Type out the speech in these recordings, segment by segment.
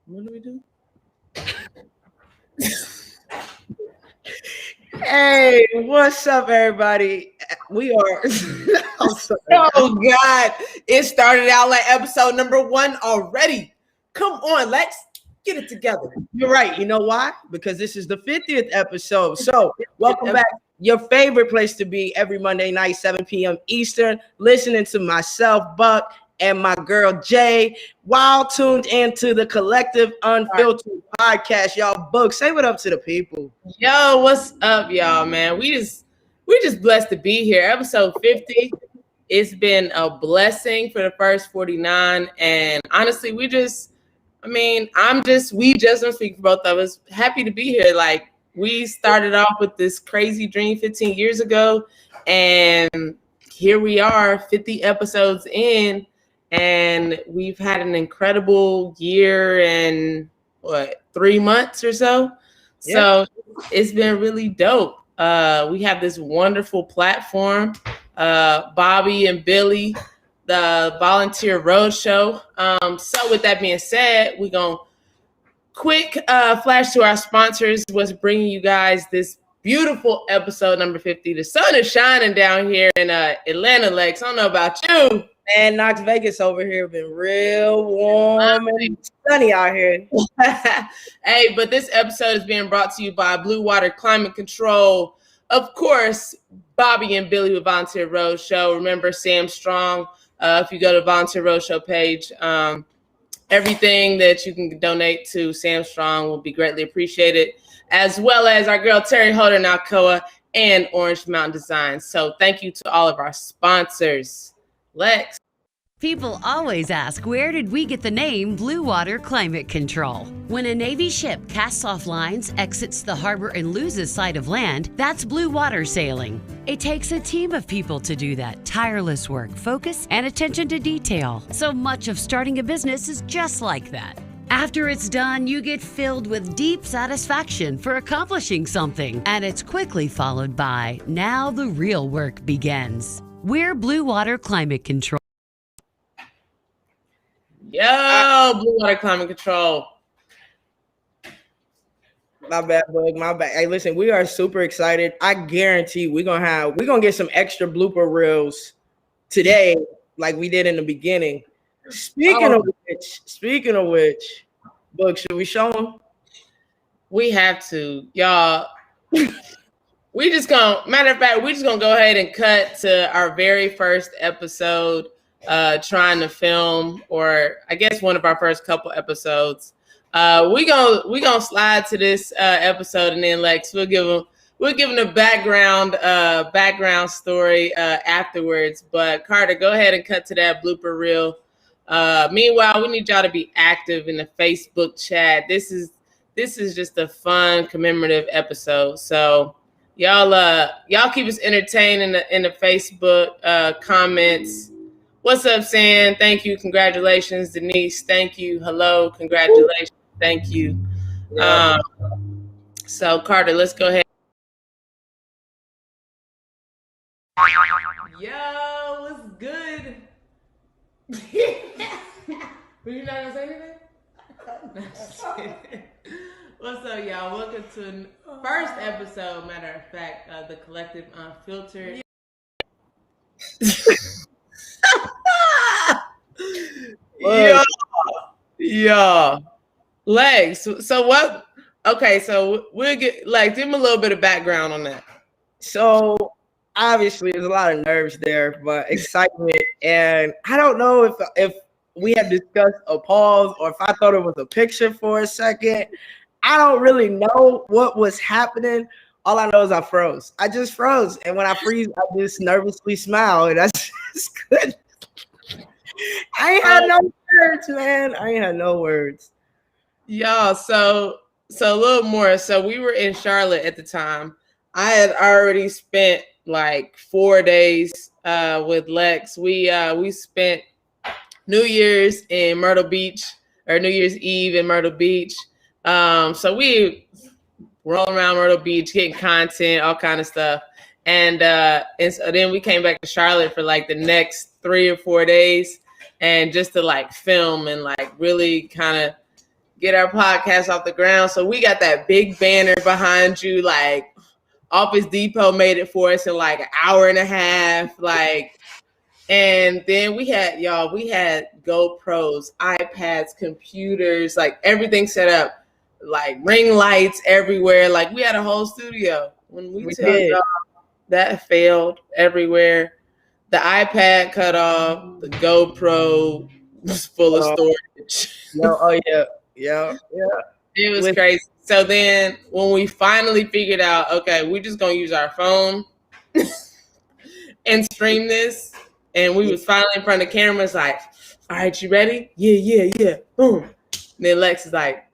What do we do? Hey, what's up, everybody? We are. I'm sorry. Oh God! It started out like episode number 1 already. Come on, let's get it together. You're right. You know why? Because this is the 50th episode. So, welcome back. Your favorite place to be every Monday night, 7 p.m. Eastern, listening to myself, Buck, and my girl Jay, while tuned into the Collective Unfiltered podcast. Y'all, Buck, say what up to the people. Yo, what's up, y'all, man? We just blessed to be here. Episode 50. It's been a blessing for the first 49. And honestly, we just don't speak for both of us. Happy to be here. Like, we started off with this crazy dream 15 years ago, and here we are 50 episodes in, and we've had an incredible year and 3 months or so. So it's been really dope. We have this wonderful platform, Bobby and Billy, the Volunteer Roadshow. So with that being said, we're going to quick flash to our sponsors. What's bringing you guys this beautiful episode number 50. The sun is shining down here in Atlanta, Lex. I don't know about you. Man, Knox Vegas over here been real warm and sunny out here. Hey, but this episode is being brought to you by Blue Water Climate Control. Of course, Bobby and Billy with Volunteer Roadshow. Remember Sam Strong. If you go to Volunteer Roadshow page, everything that you can donate to Sam Strong will be greatly appreciated, as well as our girl Terry Holder in Alcoa and Orange Mountain Design. So thank you to all of our sponsors. Lex. People always ask, where did we get the name Blue Water Climate Control? When a Navy ship casts off lines, exits the harbor, and loses sight of land, that's blue water sailing. It takes a team of people to do that. Tireless work, focus, and attention to detail. So much of starting a business is just like that. After it's done, you get filled with deep satisfaction for accomplishing something. And it's quickly followed by, now the real work begins. We're Blue Water Climate Control. Yo, Blue Water Climate Control. My bad, Bug. My bad. Hey, listen, we are super excited. I guarantee we're gonna get some extra blooper reels today, like we did in the beginning. Speaking of which, Bug, should we show them? We have to, y'all. Matter of fact, we're just gonna go ahead and cut to our very first episode, trying to film, or I guess one of our first couple episodes. We gonna slide to this episode, and then Lex, we'll give them a background story afterwards. But Carter, go ahead and cut to that blooper reel. Meanwhile, we need y'all to be active in the Facebook chat. This is just a fun commemorative episode. So y'all keep us entertained in the Facebook comments. What's up, Sam? Thank you. Congratulations, Denise. Thank you. Hello. Congratulations. Thank you. So Carter, let's go ahead. Yo, what's good? Were you not gonna say anything? What's up, y'all? Welcome to the first episode, matter of fact, of the Collective Unfiltered. Yeah. Legs. So what? Okay, so we'll get give him a little bit of background on that. So obviously there's a lot of nerves there, but excitement. And I don't know if we had discussed a pause or if I thought it was a picture for a second. I don't really know what was happening. All I know is I froze. I just froze. And when I freeze, I just nervously smile. And that's just good. I ain't had no words, man. I ain't had no words. Y'all, so a little more. So we were in Charlotte at the time. I had already spent like 4 days with Lex. We spent New Year's in Myrtle Beach, or New Year's Eve in Myrtle Beach. So we rolling around Myrtle Beach, getting content, all kind of stuff. And so then we came back to Charlotte for like the next 3 or 4 days, and just to like film and like really kind of get our podcast off the ground. So we got that big banner behind you, like Office Depot made it for us in like an hour and a half, like. And then we had GoPros, iPads, computers, like everything set up, like ring lights everywhere. Like we had a whole studio. When we tell y'all that failed everywhere, the iPad cut off, the GoPro was full of storage. Yeah. It was crazy. So then when we finally figured out, okay, we're just gonna use our phone and stream this. And we was finally in front of the cameras, like, all right, you ready? Yeah. Boom. And then Lex is like,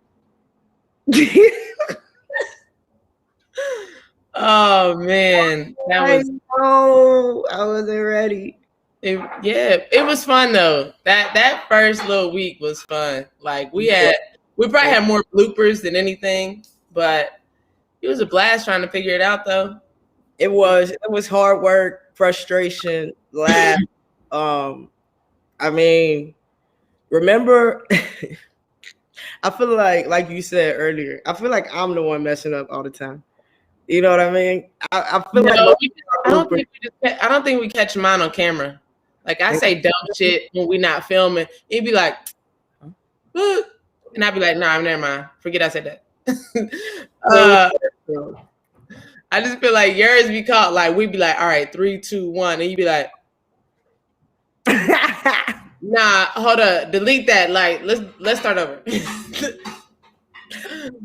oh man, I wasn't ready. It was fun though. That first little week was fun. Like we probably had more bloopers than anything, but it was a blast trying to figure it out though. It was hard work, frustration, laugh. I mean, remember, I feel like you said earlier, I feel like I'm the one messing up all the time. You know what I mean? I feel I don't think we catch mine on camera. Like I say dumb shit when we not filming. He'd be like, and I'd be like, nah, never mind. Forget I said that. I just feel like yours be caught. Like we'd be like, all right, 3, 2, 1, and you'd be like, nah, hold up, delete that. Like let's start over.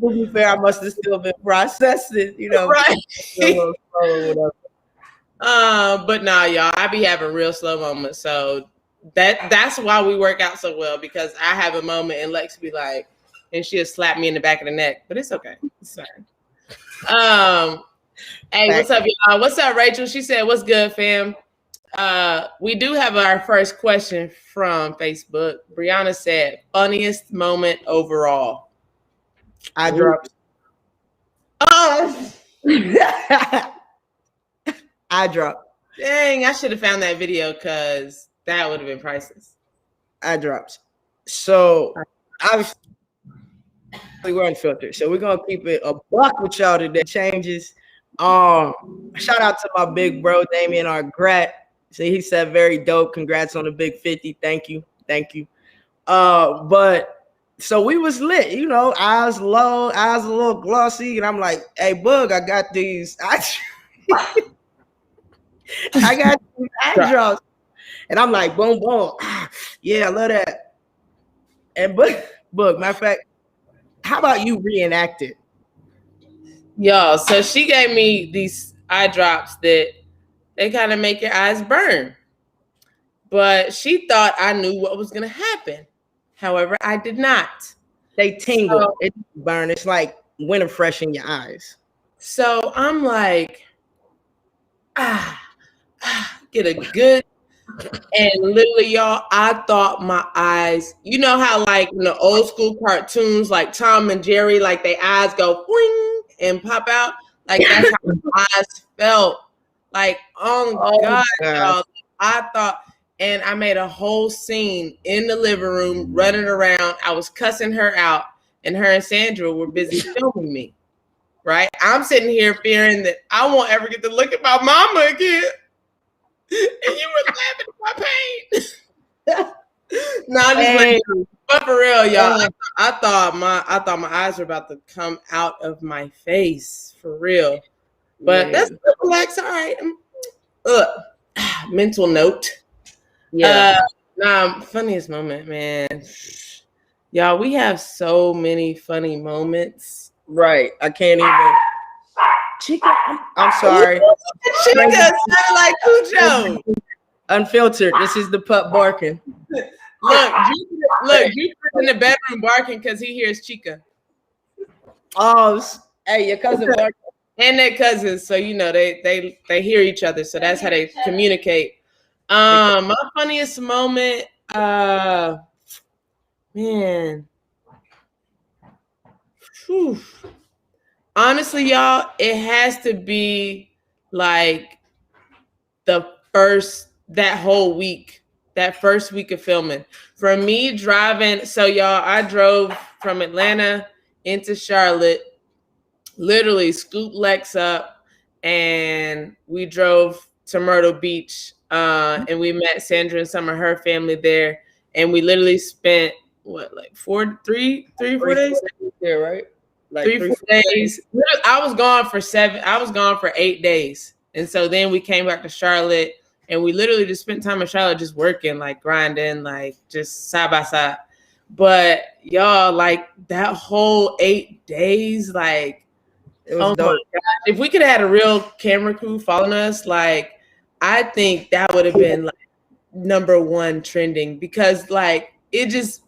To be fair, I must have still been processing, right? Slow or whatever. But nah, y'all, I be having real slow moments. So that's why we work out so well, because I have a moment and Lex be like, and she'll slap me in the back of the neck, but it's okay. It's fine. Hey, what's up, y'all? What's up, Rachel? She said, what's good, fam? We do have our first question from Facebook. Brianna said, funniest moment overall. I dropped. Oh, I dropped. Dang, I should have found that video because that would have been priceless. I dropped. So obviously we're unfiltered. So we're gonna keep it a buck with y'all today. Changes. Shout out to my big bro Damien Argrat. So he said very dope. Congrats on the big 50. Thank you. But so we was lit, eyes low, eyes a little glossy, and I'm like, hey, Bug, I got these. I got these eye drops. And I'm like, boom, boom. Yeah, I love that. And Bug, matter of fact, how about you reenact it? Yo, so she gave me these eye drops that they kind of make your eyes burn. But she thought I knew what was going to happen. However, I did not. They tingle. So, it burn. It's like winter fresh in your eyes. So I'm like, get a good. And literally, y'all, I thought my eyes, you know how like in the old school cartoons, like Tom and Jerry, like their eyes go boing and pop out. Like that's how my eyes felt. Like, oh God, y'all. I thought, and I made a whole scene in the living room running around. I was cussing her out, and her and Sandra were busy filming me. Right? I'm sitting here fearing that I won't ever get to look at my mama again. And you were laughing at my pain. No, I'm just laughing. But for real, y'all, I thought my eyes were about to come out of my face. For real. But that's relax. All right. Mental note. Yeah. Funniest moment, man. Y'all, we have so many funny moments. Right. I can't even. Chica, I'm sorry. Chica sounded like Cujo. Unfiltered. This is the pup barking. Look, you in the bedroom barking because he hears Chica. Oh, hey, your cousin barking. And their cousins, so they hear each other, so that's how they communicate. My funniest moment, man. Whew. Honestly, y'all, it has to be like that whole week that first week of filming. For me driving, so y'all, I drove from Atlanta into Charlotte, literally scooped Lex up, and we drove to Myrtle Beach, and we met Sandra and some of her family there, and we literally spent like 4 days there, right? Like 3-4 days. I was gone for 8 days, and so then we came back to Charlotte, and we literally just spent time in Charlotte just working, like grinding, like just side by side. But y'all, like that whole 8 days, like, it was dope. My God. If we could have had a real camera crew following us, like, I think that would have been like #1 trending, because like it's just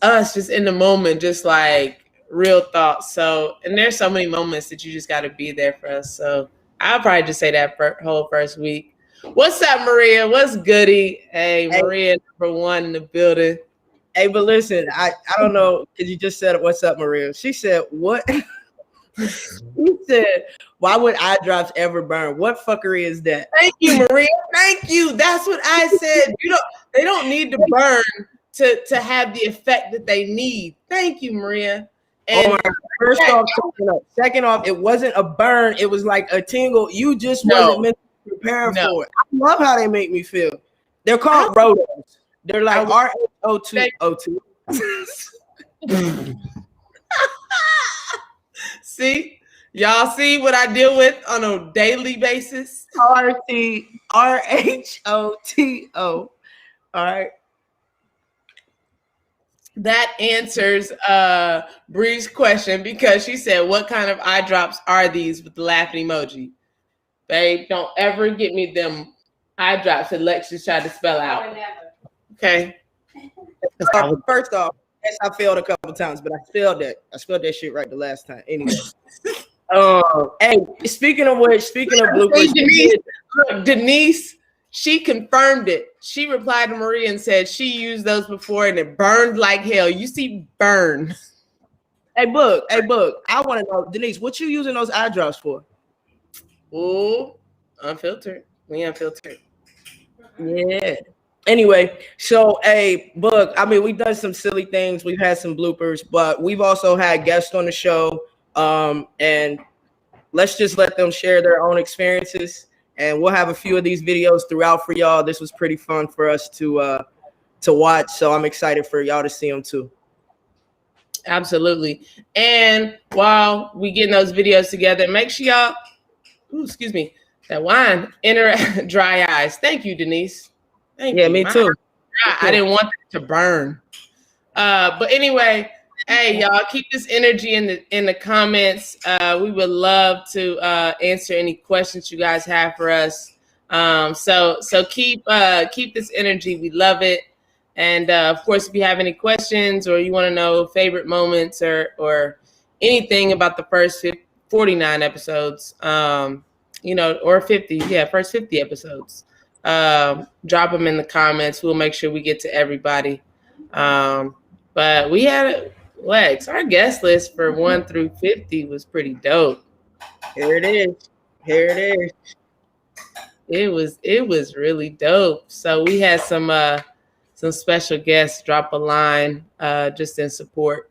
us just in the moment, just like real thoughts. So, and there's so many moments that you just got to be there for us. So I'll probably just say that whole first week. What's up, Maria? What's goody? Hey, Maria, #1 in the building. Hey, but listen, I don't know, because you just said, what's up, Maria? She said, what? She said, why would eye drops ever burn? What fuckery is that? Thank you, Maria. Thank you. That's what I said. They don't need to burn to have the effect that they need. Thank you, Maria. And first off, second off, it wasn't a burn. It was like a tingle. You just wasn't meant to prepare for it. I love how they make me feel. They're called rotos. They're like RHO2O2. See, y'all see what I deal with on a daily basis? RHOTO. All right. That answers Bree's question, because she said, what kind of eye drops are these, with the laughing emoji? Babe, don't ever get me them eye drops that Lex just tried to spell out. Okay. First off, yes, I failed a couple times, but I spelled that shit right the last time. Anyway. Hey, speaking of bloopers, Denise, she confirmed it. She replied to Maria and said she used those before and it burned like hell. You see, burn. Hey, Book, I want to know, Denise, what you using those eye drops for? Ooh, unfiltered. We unfiltered. Yeah. Anyway, so hey, Book, I mean, we've done some silly things. We've had some bloopers, but we've also had guests on the show. And let's just let them share their own experiences. And we'll have a few of these videos throughout for y'all. This was pretty fun for us to watch. So I'm excited for y'all to see them too. Absolutely. And while we getting those videos together, make sure y'all, excuse me, that wine, dry eyes. Thank you, Denise. Thank you. Me too. I didn't want it to burn. But anyway, hey, y'all, keep this energy in the comments. We would love to answer any questions you guys have for us. So keep this energy. We love it. And of course, if you have any questions or you want to know favorite moments or anything about the first 49 episodes, or 50, first 50 episodes, drop them in the comments. We'll make sure we get to everybody. But we had Lex, our guest list for 1 through 50 was pretty dope. Here it is. It was really dope. So we had some special guests drop a line just in support.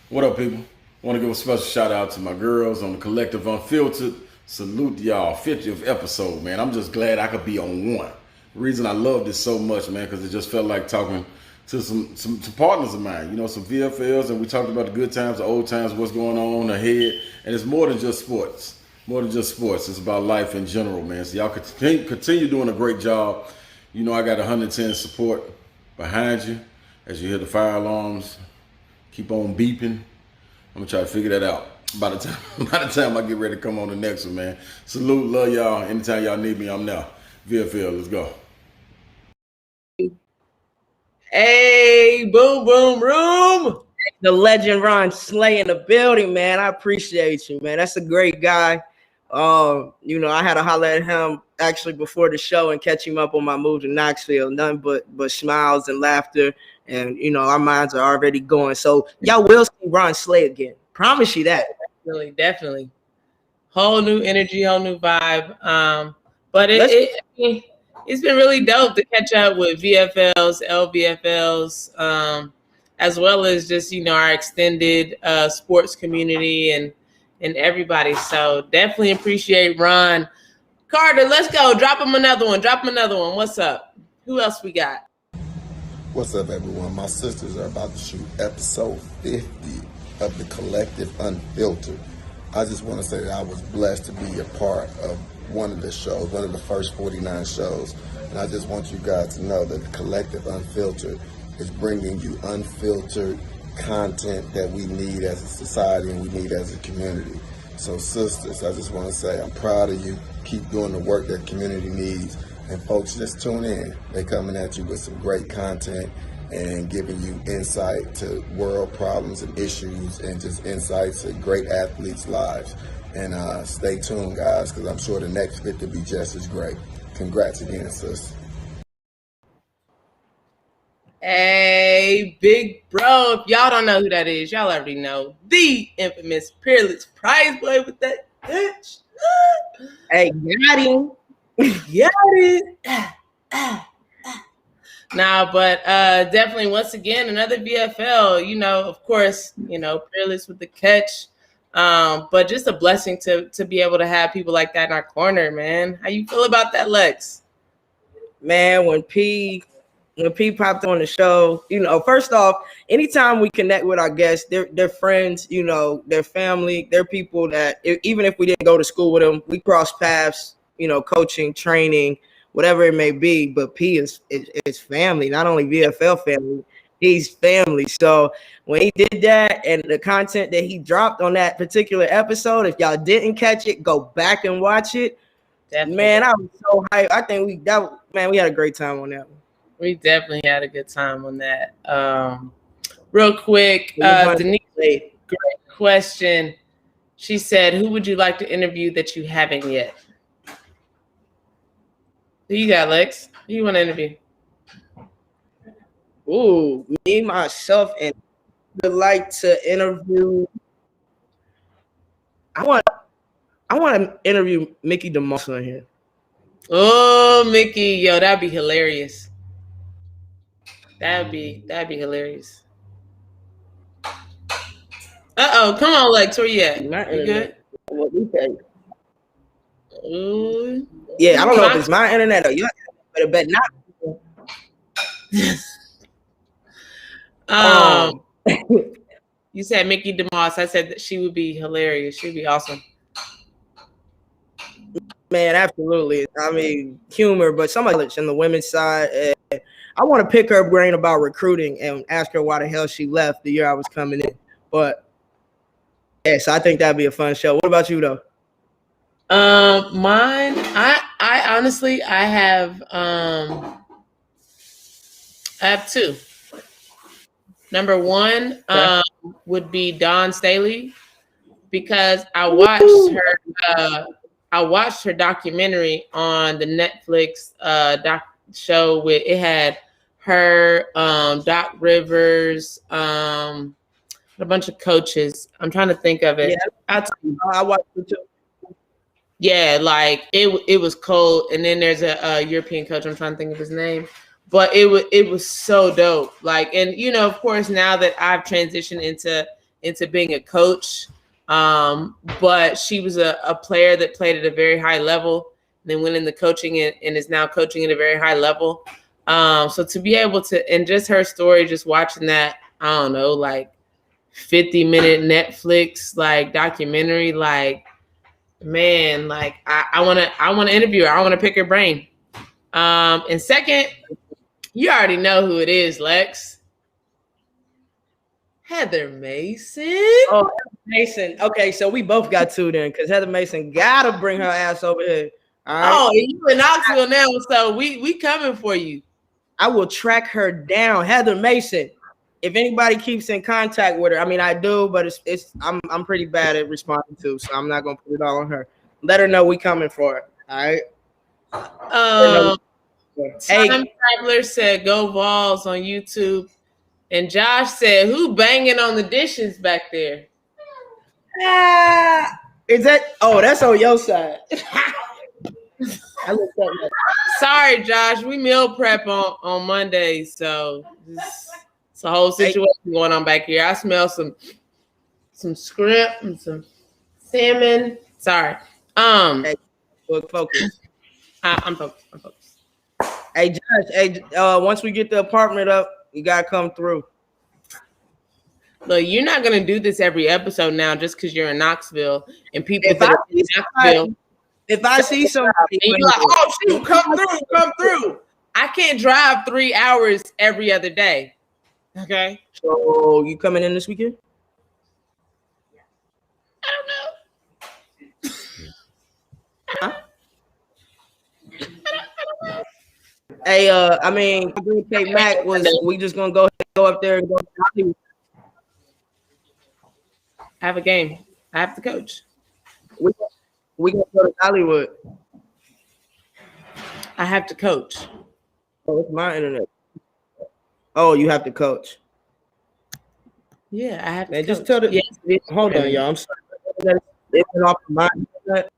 What up, people? I want to give a special shout out to my girls on the collective Unfiltered. Salute y'all, 50th episode, man. I'm just glad I could be on one. The reason I love this so much, man, because it just felt like talking to some partners of mine, some VFLs, and we talked about the good times, the old times, what's going on ahead, and it's more than just sports. It's about life in general, man. So y'all continue doing a great job. I got 110 support behind you as you hear the fire alarms keep on beeping. I'm gonna try to figure that out by the time I get ready to come on the next one, man. Salute, love y'all. Anytime y'all need me, I'm there. VFL, let's go. Hey, boom, boom, room. The legend Ron Slay in the building, man. I appreciate you, man. That's a great guy. I had to holler at him actually before the show and catch him up on my move to Knoxville. Nothing but smiles and laughter. And, our minds are already going. So y'all will see Ron Slay again. Promise you that. Definitely. Whole new energy, whole new vibe. But it's been really dope to catch up with VFLs, LVFLs, as well as just, our extended sports community and everybody. So definitely appreciate Ron. Carter, let's go. Drop him another one. What's up? Who else we got? What's up, everyone? My sisters are about to shoot episode 50 of the Collective Unfiltered. I just want to say that I was blessed to be a part of one of the shows, one of the first 49 shows. And I just want you guys to know that the Collective Unfiltered is bringing you unfiltered content that we need as a society and we need as a community. So sisters, I just want to say I'm proud of you. Keep doing the work that the community needs. And folks, just tune in. They're coming at you with some great content and giving you insight to world problems and issues and just insights to great athletes' lives. And stay tuned, guys, because I'm sure the next 50 will be just as great. Congrats again, sis. Hey, big bro. If y'all don't know who that is, y'all already know. The infamous Peerless Prize Boy with that bitch. Hey, got him. Got it. Nah, but definitely once again another VFL. Of course, Peerless with the catch. But just a blessing to be able to have people like that in our corner, man. How you feel about that, Lex? Man, when P popped on the show, first off, anytime we connect with our guests, they're friends, they're family, they're people that even if we didn't go to school with them, we cross paths, coaching, training, whatever it may be. But P is family, not only VFL family, he's family. So when he did that and the content that he dropped on that particular episode, if y'all didn't catch it, go back and watch it. Definitely. Man, I was so hyped. I think we had a great time on that one. We definitely had a good time on that. Real quick, Denise, great question. She said, who would you like to interview that you haven't yet? Who you got, Lex? Who you want to interview? Ooh, me, myself, and would like to interview. I want to interview Mickey DeMoss on here. Oh, Mickey, yo, that'd be hilarious. That'd be hilarious. Come on, Lex, where you at? You good? What we say? Ooh. Yeah, I don't know if it's my internet or your internet, but it better not. You said Mickey DeMoss. I said that she would be hilarious. She'd be awesome. Man, absolutely. I mean, humor, but somebody on the women's side. I want to pick her brain about recruiting and ask her why the hell she left the year I was coming in. But yeah, so I think that'd be a fun show. What about you though? Mine, I honestly I have two. Number one would be Dawn Staley, because I watched her documentary on the Netflix show with it had her, Doc Rivers, a bunch of coaches. I'm trying to think of it. Yeah, I watched it too. Yeah, like it was cold, and then there's a European coach. I'm trying to think of his name, but it was so dope. Like, and of course, now that I've transitioned into being a coach, but she was a player that played at a very high level, then went into coaching and is now coaching at a very high level. So to be able to, and just her story, just watching that, I don't know, like 50-minute Netflix like documentary, like, man, like I want to interview her. I want to pick her brain. And second, you already know who it is, Lex. Heather Mason. Oh, Heather Mason. Okay, so we both got two then, because Heather Mason gotta bring her ass over here. All right? Oh, and you in Knoxville now, so we coming for you. I will track her down, Heather Mason. If anybody keeps in contact with her, I mean, I do, but I'm pretty bad at responding to, so I'm not gonna put it all on her. Let her know we coming for her. All right. Time Traveler said go Vols on YouTube, and Josh said who banging on the dishes back there? Is that? Oh, that's on your side. I looked up like, Sorry, Josh. We meal prep on Mondays, so it's a whole situation going on back here. I smell some shrimp and some salmon. Sorry. hey, look, focus. I'm focused. Hey, Josh. Hey, once we get the apartment up, you gotta come through. Look, you're not gonna do this every episode now just because you're in Knoxville and people If that I are in see Knoxville. If I see somebody, And you're like, oh shoot, come through. I can't drive 3 hours every other day. Okay. So you coming in this weekend? I don't know. Huh? Hey, I mean, Green Cape Mac was. We just gonna go up there and go. I have a game. I have to coach. We gonna go to Hollywood. I have to coach. Oh, it's my internet. Oh, you have to coach. Yeah, I have to Man, coach. just tell the. Yes, hold on, y'all. I'm sorry. It's off my internet.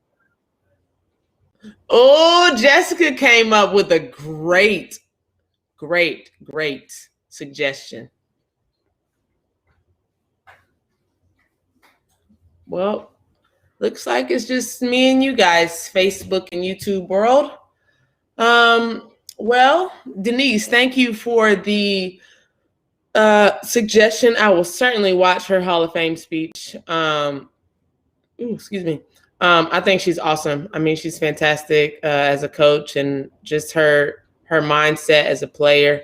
Oh, Jessica came up with a great suggestion. Well, looks like it's just me and you guys, Facebook and YouTube world. Well, Denise, thank you for the suggestion. I will certainly watch her Hall of Fame speech. Excuse me. I think she's awesome. I mean, she's fantastic as a coach and just her mindset as a player.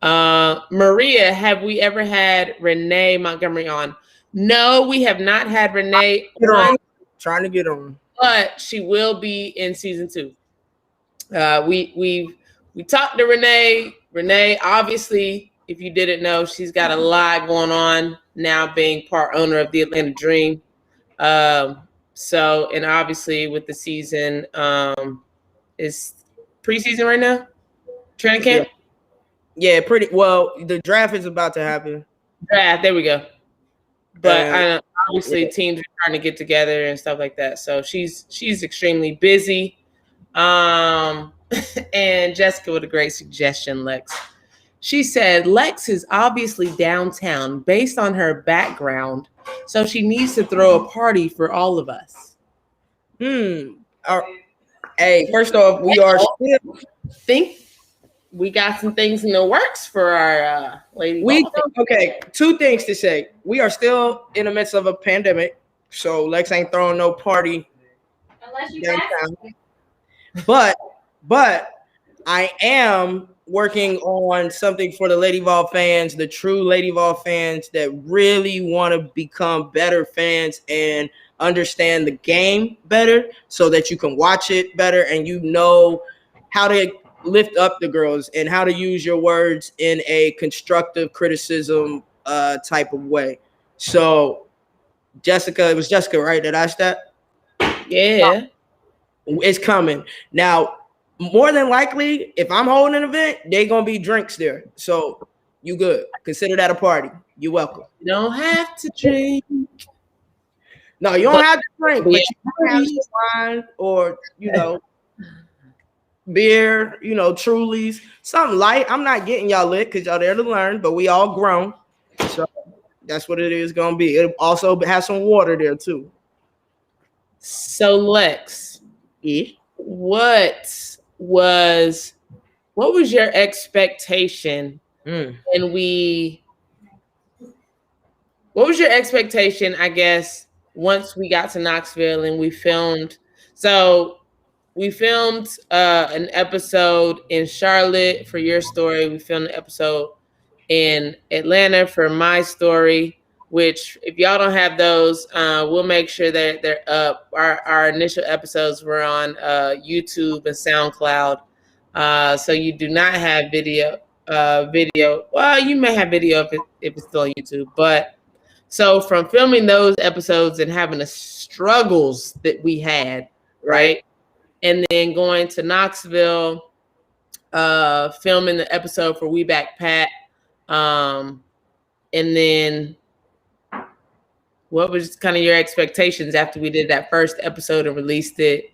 Maria, have we ever had Renee Montgomery on? No, we have not had Renee on. Trying to get on, but she will be in season 2. We talked to Renee. Renee, obviously, if you didn't know, she's got a lot going on now, being part owner of the Atlanta Dream. So, and obviously with the season, is preseason right now? Training camp? Yeah, pretty well. The draft is about to happen. Draft, there we go. But obviously teams are trying to get together and stuff like that. So she's extremely busy. And Jessica with a great suggestion, Lex. She said, Lex is obviously downtown based on her background, so she needs to throw a party for all of us. Hey, first off, we are still think we got some things in the works for our lady. Okay, 2 things to say. We are still in the midst of a pandemic, so Lex ain't throwing no party unless you downtown. But I am working on something for the Lady Vol fans, the true Lady Vol fans that really want to become better fans and understand the game better so that you can watch it better and you know how to lift up the girls and how to use your words in a constructive criticism type of way. So Jessica, it was Jessica, right, that asked that? Yeah. It's coming. Now, more than likely, if I'm holding an event, they're going to be drinks there. So you good. Consider that a party. You're welcome. You don't have to drink. No, you don't have to drink, but you can have some wine or, beer, Trulies, something light. I'm not getting y'all lit because y'all there to learn, but we all grown. So that's what it is going to be. It also has some water there too. So Lex, what was your expectation what was your expectation, I guess, once we got to Knoxville and we filmed? So we filmed an episode in Charlotte for your story. We filmed an episode in Atlanta for my story, which if y'all don't have those, we'll make sure that they're up. Our initial episodes were on YouTube and SoundCloud. So you do not have video. Well, you may have video if it's still on YouTube. But so from filming those episodes and having the struggles that we had, right? And then going to Knoxville, filming the episode for We Back Pat. And then what was kind of your expectations after we did that first episode and released it?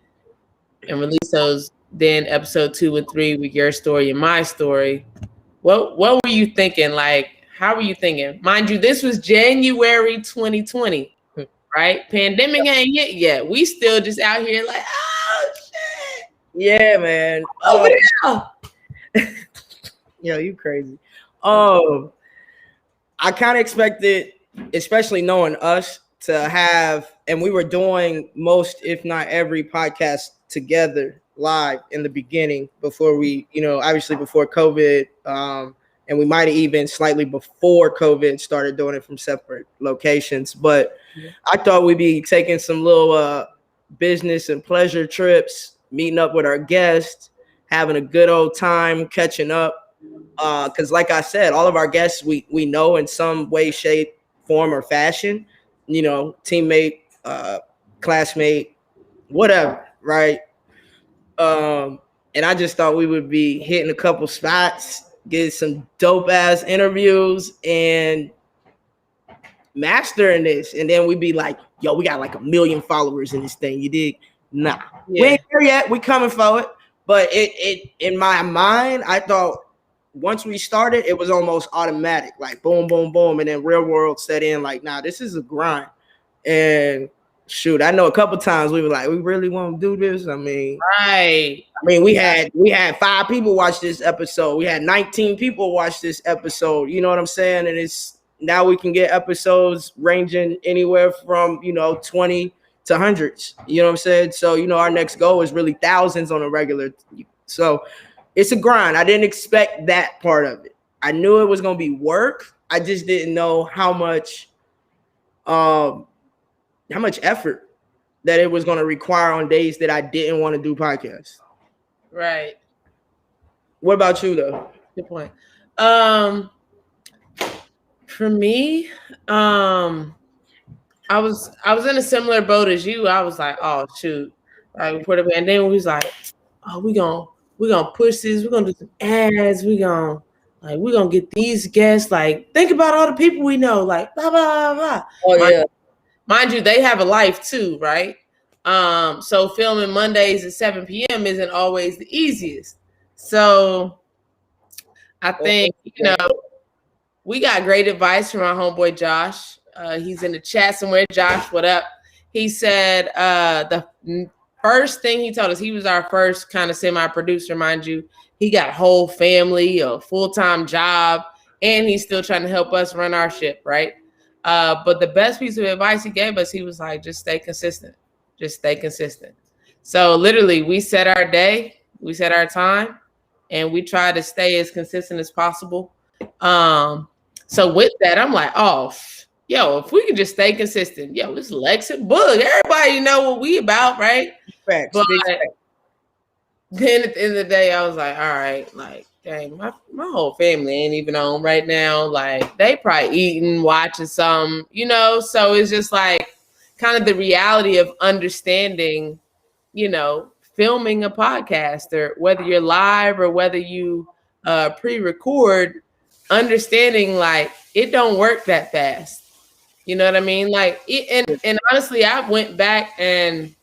and release those. Then episode 2 and 3 with your story and my story. What were you thinking? Like, how were you thinking? Mind you, this was January 2020, right? Pandemic ain't hit yet. We still just out here like, oh shit. Yeah, man. Over there. Yo, you crazy. I kind of expected, especially knowing us, to have, and we were doing most, if not every podcast together live in the beginning before we, obviously before COVID, and we might have even slightly before COVID started doing it from separate locations. But I thought we'd be taking some little business and pleasure trips, meeting up with our guests, having a good old time, catching up. Because like I said, all of our guests we know in some way, shape, form, or fashion, teammate, classmate, whatever, right? And I just thought we would be hitting a couple spots, get some dope ass interviews, and mastering this. And then we'd be like, yo, we got like 1 million followers in this thing. You dig? Nah, we ain't there yet. We coming for it. But it in my mind, I thought once we started, it was almost automatic, like boom, boom, boom. And then real world set in like, nah, this is a grind. And shoot, I know a couple times we were like, we really want to do this. I mean, right. We had 5 people watch this episode. We had 19 people watch this episode. You know what I'm saying? And it's now we can get episodes ranging anywhere from, 20 to hundreds. You know what I'm saying? So, our next goal is really thousands on a regular. So it's a grind. I didn't expect that part of it. I knew it was going to be work. I just didn't know how much effort that it was going to require on days that I didn't want to do podcasts. Right. What about you though? Good point. For me, I was in a similar boat as you. I was like, oh shoot. Like we put it, and then we was like, oh, we're gonna push this, we're gonna do some ads, we're gonna get these guests. Like, think about all the people we know, like blah blah blah. Oh, mind you, they have a life too, right? So filming Mondays at 7 p.m. isn't always the easiest. So I think, we got great advice from our homeboy Josh. He's in the chat somewhere. Josh, what up? He said the first thing he told us, he was our first kind of semi-producer, mind you. He got a whole family, a full-time job, and he's still trying to help us run our ship, right? But the best piece of advice he gave us, he was like, just stay consistent. Just stay consistent. So literally, we set our day, we set our time, and we try to stay as consistent as possible. So with that, I'm like, oh, if we could just stay consistent, it's Lex and Boog. Everybody know what we about, right? Facts, but then at the end of the day, I was like, all right, like, dang, my whole family ain't even on right now. Like, they probably eating, watching some, so it's just like kind of the reality of understanding, filming a podcast, or whether you're live or whether you pre-record, understanding like it don't work that fast. You know what I mean? Like, and honestly, I went back and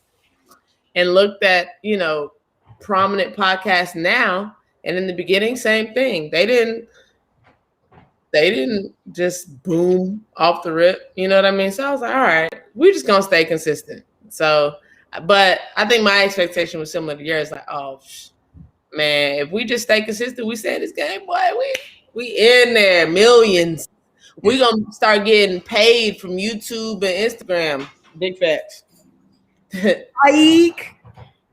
looked at, prominent podcasts now, and in the beginning, same thing. They didn't just boom off the rip. You know what I mean? So I was like, all right, we're just gonna stay consistent. So, but I think my expectation was similar to yours. Like, oh man, if we just stay consistent, we stay in this game, boy, we in there, millions. We gonna start getting paid from YouTube and Instagram. Big facts.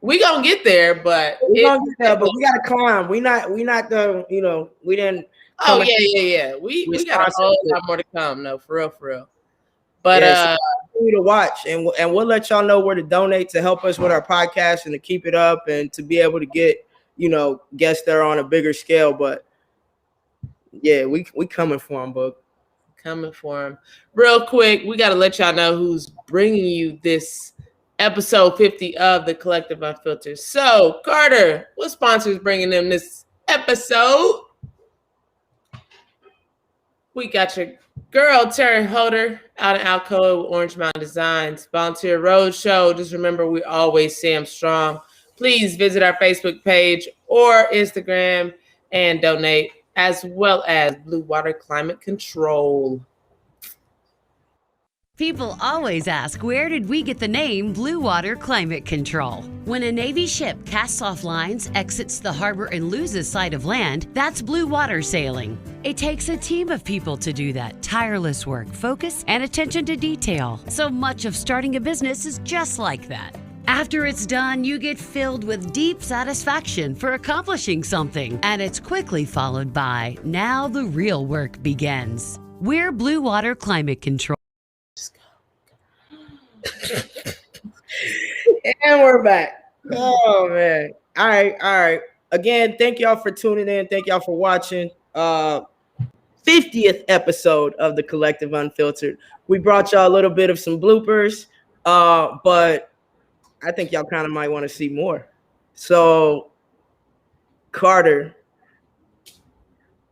We gonna get there, but we gotta climb. We not the, we didn't. Oh yeah. We got a whole lot more to come. No, for real. But continue to watch, and we'll let y'all know where to donate to help us with our podcast and to keep it up and to be able to get, guests there on a bigger scale. But yeah, we coming for them, Boog. Coming for them. Real quick, we got to let y'all know who's bringing you this episode 50 of the Collective Unfiltered. So, Carter, what sponsor is bringing them this episode? We got your girl, Terry Holder, out in Alcoa with Orange Mountain Designs. Volunteer Roadshow. Just remember, we always Sam Strong. please visit our Facebook page or Instagram and donate, as well as Blue Water Climate Control. People always ask, where did we get the name Blue Water Climate Control? When a Navy ship casts off lines, exits the harbor, and loses sight of land, that's blue water sailing. It takes a team of people to do that. Tireless work, focus, and attention to detail. So much of starting a business is just like that. After it's done, you get filled with deep satisfaction for accomplishing something. And it's quickly followed by, now the real work begins. We're Blue Water Climate Control. And we're back. Oh man. All right. Again, thank y'all for tuning in. Thank y'all for watching. 50th episode of the Collective Unfiltered. We brought y'all a little bit of some bloopers, but I think y'all kind of might want to see more. So, Carter,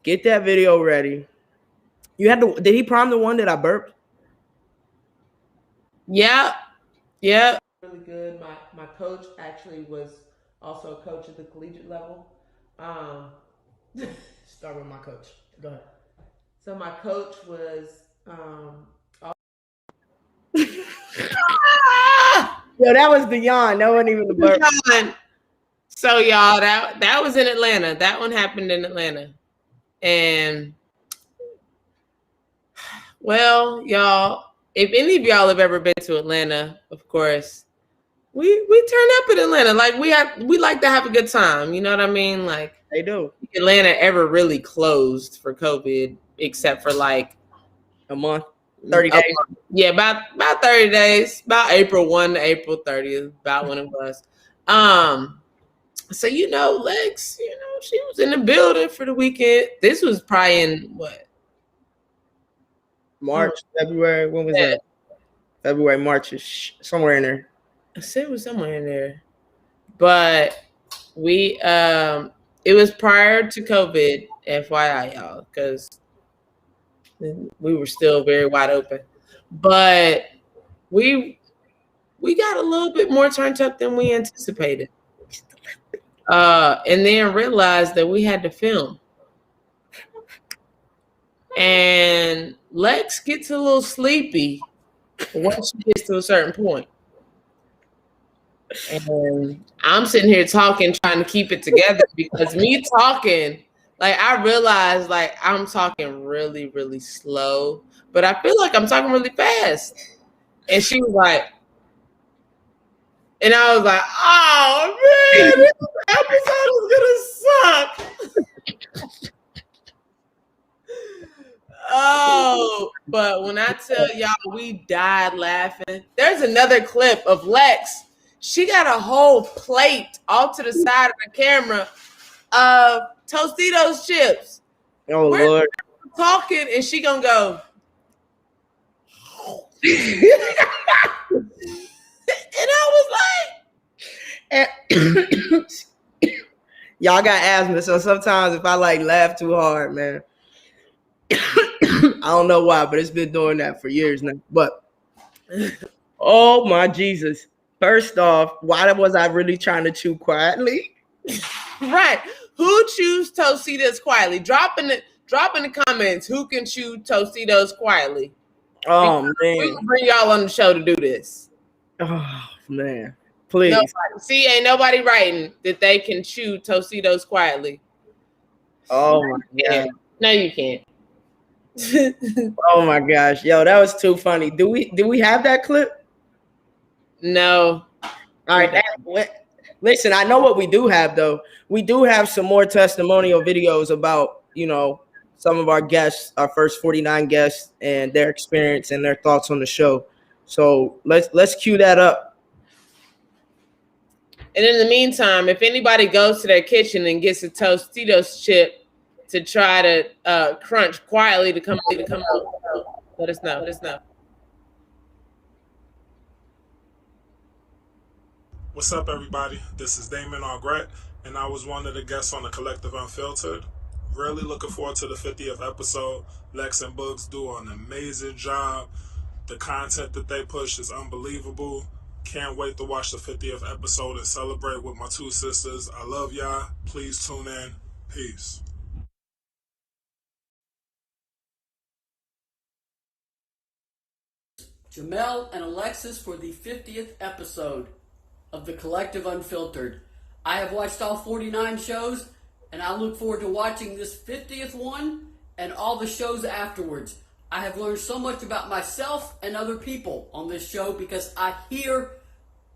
get that video ready. You had to. Did he prime the one that I burped? Yeah. Really good. My coach actually was also a coach at the collegiate level. Start with my coach. Go ahead. So my coach was Yo, that was the yawn. That wasn't even the burp. So y'all, that was in Atlanta. That one happened in Atlanta. And well, y'all, if any of y'all have ever been to Atlanta, of course, we turn up in Atlanta. Like we like to have a good time. You know what I mean? Like They do. Atlanta ever really closed for COVID, except for like a month, 30 days. Yeah, about 30 days, about April 1 to April 30th, about when it was. So Lex, she was in the building for the weekend. This was probably in what? March, February. When was that? February, March, somewhere in there. I said it was somewhere in there. But we it was prior to COVID, FYI, y'all, because we were still very wide open. But we got a little bit more turned up than we anticipated. And then realized that we had to film. And Lex gets a little sleepy once she gets to a certain point. And I'm sitting here talking, trying to keep it together, because me talking, like I realized like I'm talking really, really slow, but I feel like I'm talking really fast. And she was like, and I was like, oh man, this episode is gonna suck. Oh, but when I tell y'all we died laughing, there's another clip of Lex. She got a whole plate off to the side of the camera of Tostitos chips. Oh, We're Lord. talking, and she gonna go. And I was like, y'all got asthma, so sometimes if I like laugh too hard, man, I don't know why, but it's been doing that for years now. But oh my Jesus. First off, why was I really trying to chew quietly? Right. Who chews Tostitos quietly? Drop in the comments who can chew Tostitos quietly. Oh, man. We can bring y'all on the show to do this. Oh, man. Please. Ain't nobody writing that they can chew Tostitos quietly. Oh, my God. No, you can't. Oh, my gosh. Yo, that was too funny. Do we have that clip? No. All right. Listen, I know what we do have, though. We do have some more testimonial videos about, some of our guests, our first 49 guests, and their experience and their thoughts on the show. So let's cue that up. And in the meantime, if anybody goes to their kitchen and gets a Tostitos chip to try to crunch quietly to come out, let us know. What's up, everybody? This is Damon Argret, and I was one of the guests on the Collective Unfiltered. Really looking forward to the 50th episode. Lex and Books do an amazing job. The content that they push is unbelievable. Can't wait to watch the 50th episode and celebrate with my two sisters. I love y'all. Please tune in. Peace. Jamel and Alexis for the 50th episode of the Collective Unfiltered. I have watched all 49 shows, and I look forward to watching this 50th one and all the shows afterwards. I have learned so much about myself and other people on this show because I hear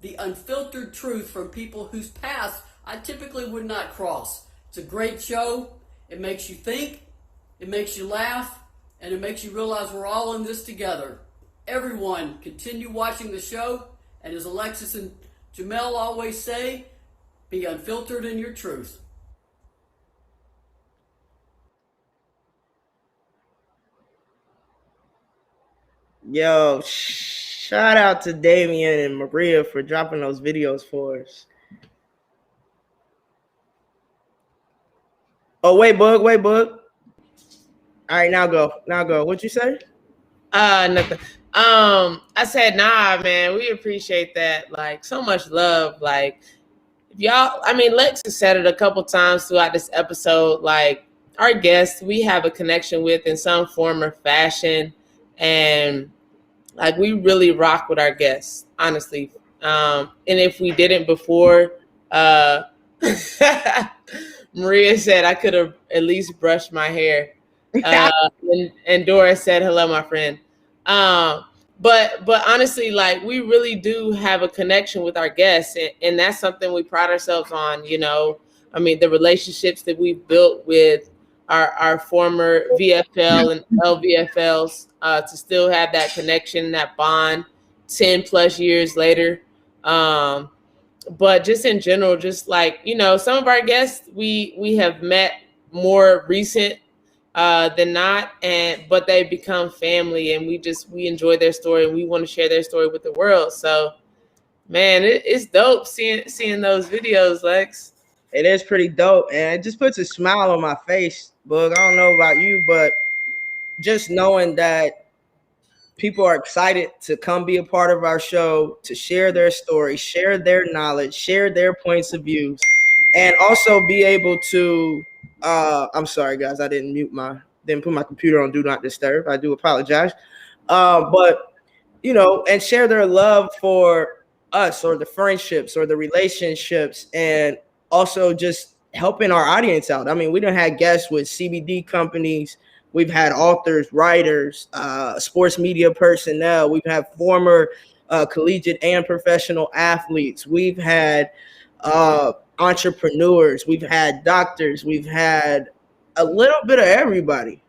the unfiltered truth from people whose paths I typically would not cross. It's a great show. It makes you think, it makes you laugh, and it makes you realize we're all in this together. Everyone, continue watching the show, and as Alexis and Jamel always say, be unfiltered in your truth. Yo, shout out to Damien and Maria for dropping those videos for us. Oh, wait, Bug. All right, now go. What'd you say? Nothing. I said, nah, man, we appreciate that. Like, so much love. Like, if y'all, I mean, Lex has said it a couple times throughout this episode. Like, our guests, we have a connection with in some form or fashion. And like, we really rock with our guests, honestly. And if we didn't before, Maria said I could have at least brushed my hair. And Dora said, hello, my friend. But honestly, like, we really do have a connection with our guests, and that's something we pride ourselves on. You know, I mean, the relationships that we've built with our former VFL and LVFLs, to still have that connection, that bond 10 plus years later. But just in general, just like, you know, some of our guests we have met more recent than not, but they become family, and we enjoy their story, and we want to share their story with the world. So, man, it's dope seeing those videos, Lex. It is pretty dope, and it just puts a smile on my face, Bug. I don't know about you, but just knowing that people are excited to come be a part of our show, to share their story, share their knowledge, share their points of views, and also be able to I'm sorry, guys, I didn't put my computer on do not disturb. I do apologize. But you know, and share their love for us, or the friendships or the relationships, and also just helping our audience out. I mean, we done had guests with CBD companies. We've had authors, writers, sports media personnel. We've had former collegiate and professional athletes. We've had entrepreneurs. We've had doctors. We've had a little bit of everybody.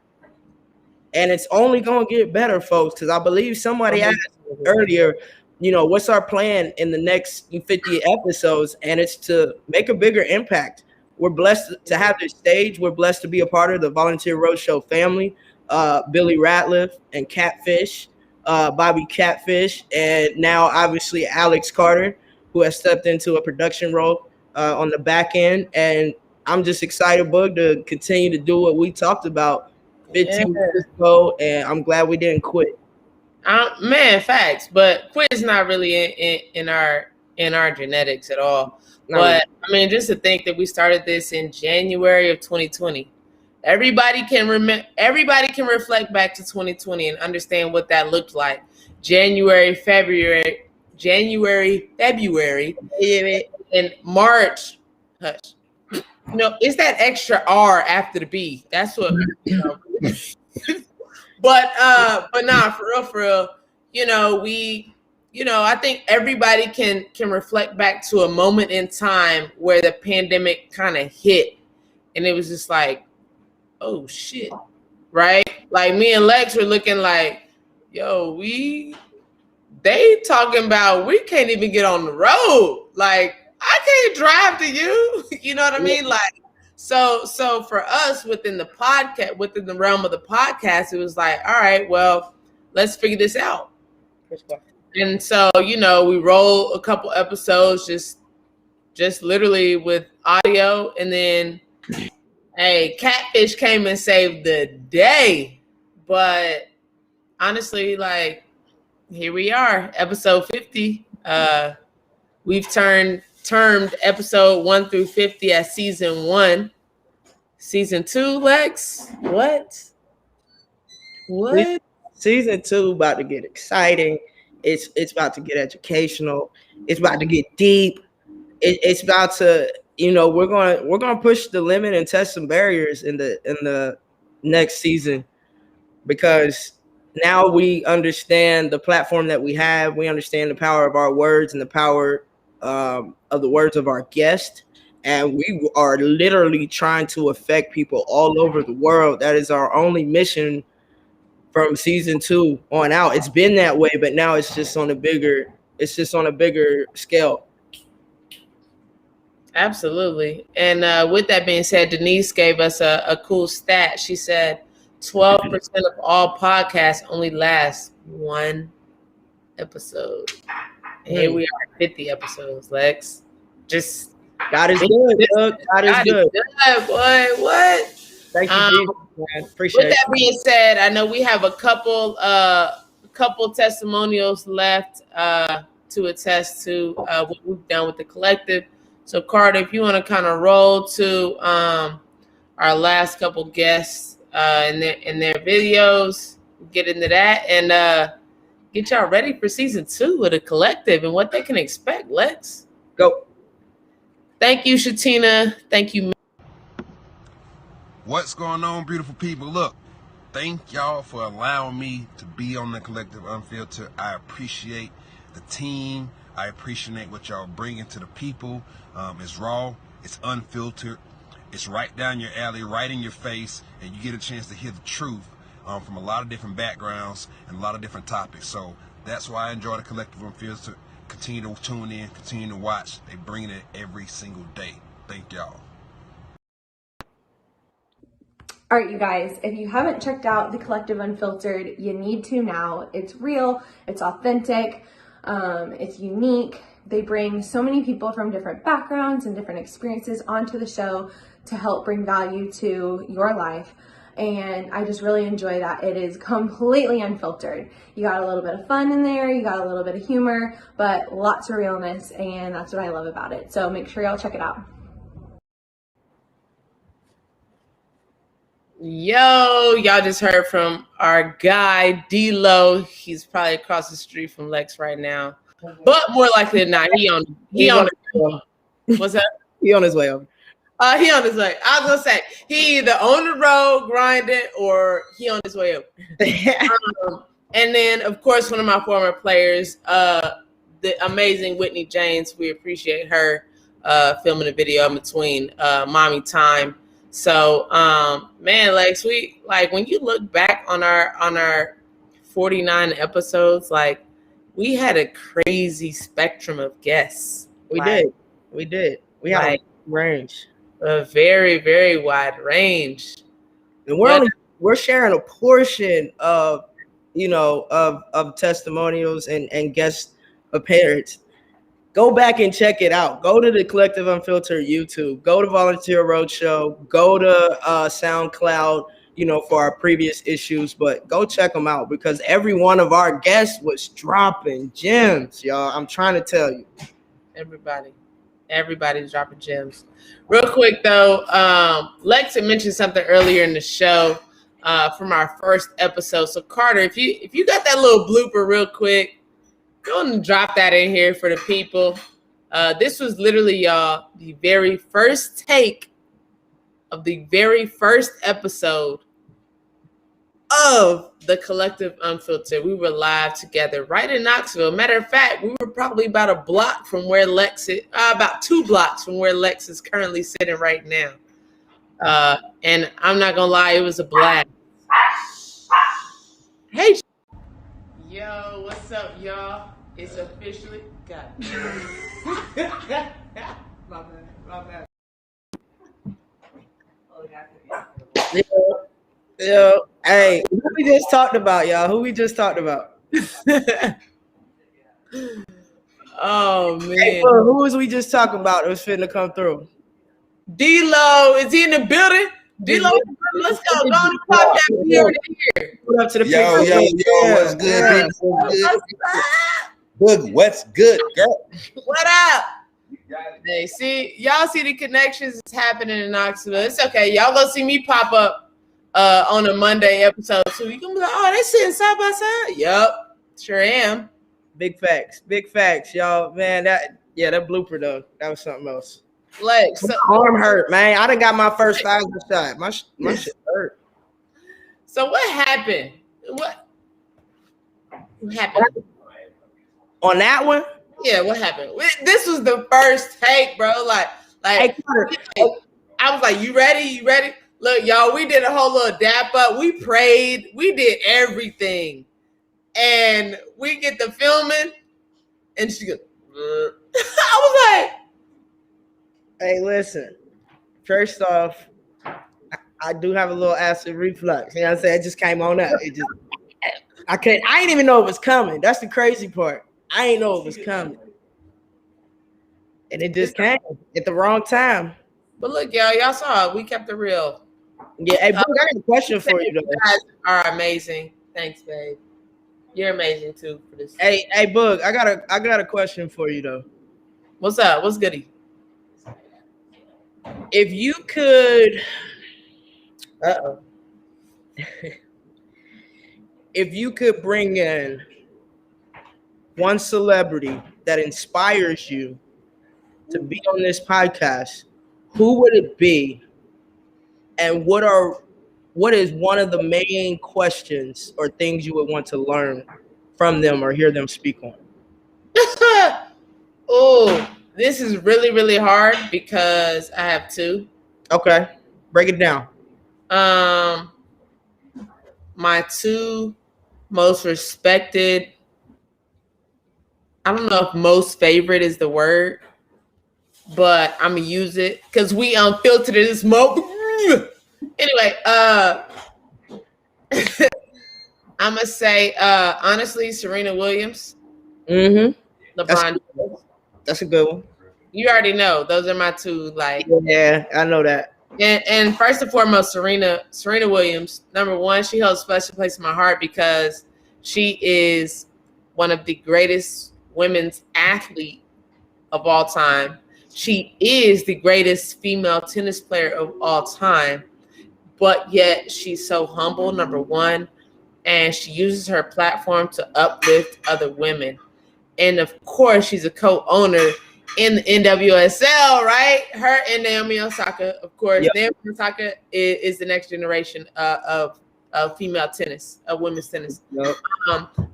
And it's only going to get better, folks, because I believe somebody asked earlier, you know, what's our plan in the next 50 episodes? And it's to make a bigger impact. We're blessed to have this stage. We're blessed to be a part of the Volunteer Roadshow family. Billy Ratliff and Catfish, Bobby Catfish, and now obviously Alex Carter, who has stepped into a production role on the back end. And I'm just excited, Bug, to continue to do what we talked about 15 years ago, and I'm glad we didn't quit. Man, facts. But quit is not really in our genetics at all. But I mean, just to think that we started this in January of 2020. Everybody can reflect back to 2020 and understand what that looked like. January, February, and March. Hush. You know, it's that extra R after the B. That's what, you know. But nah, for real, you know, I think everybody can reflect back to a moment in time where the pandemic kind of hit, and it was just like, oh shit, right? Like, me and Lex were looking like, yo, they talking about we can't even get on the road. Like, I can't drive to you. You know what I mean? Like, so for us within the podcast, within the realm of the podcast, it was like, all right, well, let's figure this out. And so, you know, we roll a couple episodes just literally with audio, and then hey, Catfish came and saved the day. But honestly, like, here we are, episode 50. We've termed episode 1 through 50 as season 1. Season 2, Lex? What? Season 2 about to get exciting. It's about to get educational. It's about to get deep. It's about to, we're gonna push the limit and test some barriers in the next season, because now we understand the platform that we have. We understand the power of our words and the power of the words of our guest. And we are literally trying to affect people all over the world. That is our only mission from season 2 on out. It's been that way, but now it's just on a bigger scale. Absolutely. And with that being said, Denise gave us a cool stat. She said 12% of all podcasts only last 1 episode. And here we are, 50 episodes, Lex. Just God is good, Doug. God is good. Boy, what? Thank you, Jesus, man. Appreciate it. With that being said, I know we have a couple testimonials left to attest to what we've done with the collective. So, Carter, if you want to kind of roll to our last couple guests in their videos, get into that, and get y'all ready for season 2 of the collective and what they can expect. Lex, go. Thank you, Shatina. Thank you. What's going on, beautiful people? Look, thank y'all for allowing me to be on the Collective Unfiltered. I appreciate the team. I appreciate what y'all bringing to the people. It's raw, it's unfiltered, it's right down your alley, right in your face, and you get a chance to hear the truth from a lot of different backgrounds and a lot of different topics. So that's why I enjoy the Collective Unfiltered. Continue to tune in, continue to watch. They bring it every single day. Thank y'all. All right, you guys, if you haven't checked out the Collective Unfiltered, you need to now. It's real, it's authentic, it's unique. They bring so many people from different backgrounds and different experiences onto the show to help bring value to your life. And I just really enjoy that. It is completely unfiltered. You got a little bit of fun in there, you got a little bit of humor, but lots of realness, and that's what I love about it. So make sure y'all check it out. Yo, y'all just heard from our guy D-Lo. He's probably across the street from Lex right now, but more likely than not, he on what's that? He on his way over. He on his way. I was gonna say he either on the road grinding or he on his way over. And then, of course, one of my former players, the amazing Whitney James. We appreciate her filming a video in between mommy time. So, man, Lex, we like when you look back on our 49 episodes, like we had a crazy spectrum of guests. We did. We had a range, a very, very wide range, and we're sharing a portion of of testimonials and guest appearance. Go back and check it out. Go to the Collective Unfiltered YouTube. Go to Volunteer Roadshow. Go to SoundCloud, for our previous issues. But go check them out because every one of our guests was dropping gems, y'all. I'm trying to tell you. Everybody's dropping gems. Real quick, though, Lex had mentioned something earlier in the show from our first episode. So, Carter, if you got that little blooper real quick, go and drop that in here for the people. This was literally, y'all, the very first take of the very first episode of the Collective Unfiltered. We were live together right in Knoxville. Matter of fact, we were probably about a block from where Lex is, about 2 blocks from where Lex is currently sitting right now. And I'm not gonna lie, it was a blast. Hey. Yo, what's up, y'all? It's officially got my bad. Yo, hey, who we just talked about, y'all? Who we just talked about? Oh man, hey, who was we just talking about that was finna come through? D-Lo, is he in the building? D-Lo, let's go. Go on and pop that beer in here. Put up to the Yo, what's good? What's up? Boog, what's good, girl? What up? Hey, see, y'all see the connections is happening in Knoxville. It's okay. Y'all gonna see me pop up on a Monday episode too. You gonna be like, oh, they sitting side by side? Yup, sure am. Big facts, y'all. Man, that blooper though, that was something else. Like, so, my arm hurt, man. I done got my first Pfizer shot. My shit hurt. So what happened? What happened on that one? Yeah, what happened? This was the first take, bro. Like I was like, you ready? You ready? Look, y'all, we did a whole little dap up. We prayed. We did everything. And we get the filming, and she goes, I was like, hey, listen. First off, I do have a little acid reflux. You know what I'm saying? It just came on up. I didn't even know it was coming. That's the crazy part. I didn't know it was coming. And it just came at the wrong time. But look, y'all saw it. We kept it real. Yeah, hey, Brooke, I got a question for you, though. You guys are amazing. Thanks, babe. You're amazing too for this. Hey, Boog, I got a question for you though. What's up? What's goody? If you could, if you could bring in one celebrity that inspires you to be on this podcast, who would it be? And what is one of the main questions or things you would want to learn from them or hear them speak on? Oh, this is really, really hard because I have two. Okay. Break it down. My two most respected, I don't know if most favorite is the word, but I'm gonna use it because we unfiltered in this smoke. Anyway, I'm gonna say honestly, Serena Williams. Mm-hmm. LeBron. That's a good one. You already know those are my two. Like, yeah, I know that. And first and foremost, Serena Williams. Number one, she holds a special place in my heart because she is one of the greatest women's athlete of all time. She is the greatest female tennis player of all time, but yet she's so humble, number one, and she uses her platform to uplift other women. And of course, she's a co-owner in the NWSL, right? Her and Naomi Osaka, of course. Yep. Naomi Osaka is the next generation of female tennis, of women's tennis. Yep.